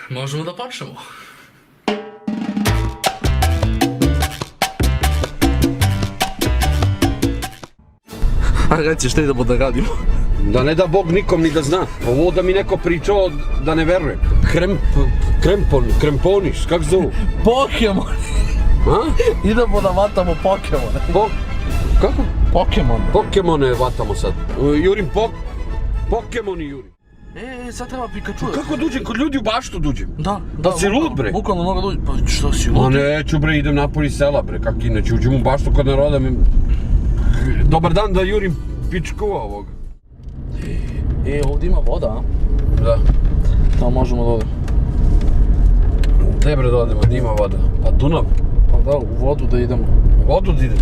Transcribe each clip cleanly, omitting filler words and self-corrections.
Možemo da počnemo. A reci šta idemo da radimo? Da ne da Bog nikom ni da zna. Ovo da mi neko pričao da ne verujem. Kremponiš, kako zovu? Pokemon! A? Idemo da vatamo Pokemone. Kako? Pokemon. Pokemone vatamo sad. Jurim Pokemoni jurim. Sad treba Pikachu. Kako duđem? Kod ljudi u baštu duđem. Da. Pa si lud, bre? Bukvalno mogu dođi. Pa šta si lud? Ma neću, bre, idem napolje iz sela, bre, kak inače, uđem u baštu kod naroda. Dobar dan da jurim pičku ovog. Ovdje ima voda, a? Da. Tamo možemo da odemo. Gdje bre da odemo, gdje ima voda? Pa Dunav. Pa da, u vodu da idemo. U vodu da idem.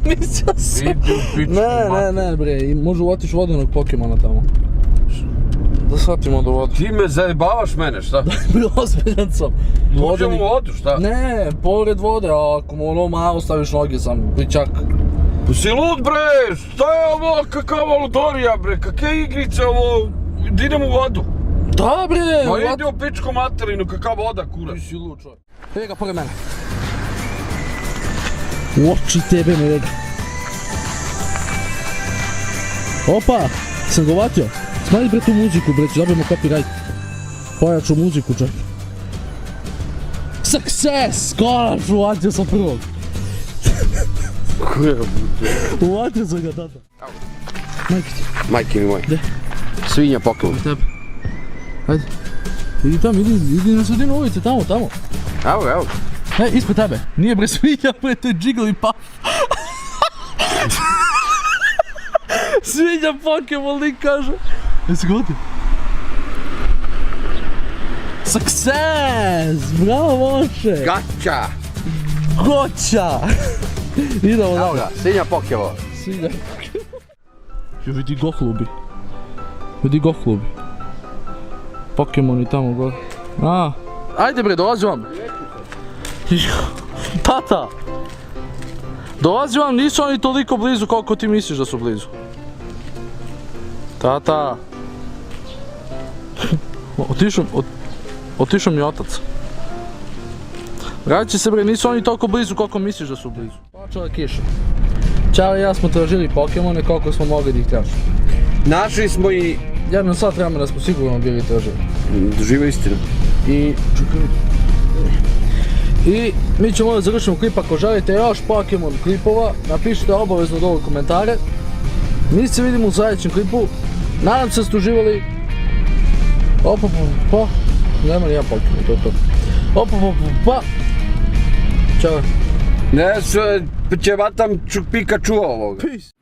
Mislio sam. Idi u pičku. Ne bre, može otići vodenog Pokemona tamo. Da shvatimo do vodu. Ti me zajebavaš mene, šta? Ozbiljan sam. Uđem u vodu, šta? Ne, pored vode, a ako mu ono malo staviš noge sam, pličak. Pa si lud, bre, šta je ovo, kakava ludorija, bre, kakve igrice ovo, da idem u vodu. Da bre! Ma idi u pičku materinu, kakav voda, kurac. Ti si lud čovjek. Evo ga pored mene. U oči tebe me vega. Opa, sam ga uvatio. Smanji bre tu muziku bre, ću dobijemo copyright. Pojaču muziku čovjek. Success! Konačno uvatio sam prvog. Koje bude? Uvatio sam ga tata. Majke ti. Majke mi moj. Gdje? Svinja Pokemon. Tebe. Ajde. Idi tamo, idi na sredinu ulice, tamo. Evo. Ispred tebe. Nije bre svinja, bre, to je Jigglypuff. Svinja Pokemon, lik kaže. Jesi gotov? Success! Bravo, Moše! Gaća! Goća! Idemo Evo ga, svinja Pokemon. Svinja Pokemon. Jo, vidi gohlubi. Pokemoni tamo gore. Ajde bre, dolazi vam. Tata! Dolazi vam, nisu oni toliko blizu koliko ti misliš da su blizu. Tata! Otišao mi otac. Vraći se bre, nisu oni toliko blizu koliko misliš da su blizu. Počela kiša. Ćao i ja smo tražili Pokemone koliko smo mogli da ih tražimo. Našli smo i... Jednom sat vremena smo sigurno bili tražili. Živa istina. I mi ćemo da završimo klip. Ako želite još Pokemon klipova, napišite obavezno dole komentare. Mi se vidimo u sljedećem klipu. Nadam se da ste uživali. Nema ni ja Pokemon, to je to. Ćao. Ne, će vatam Pikachu ovog. Peace.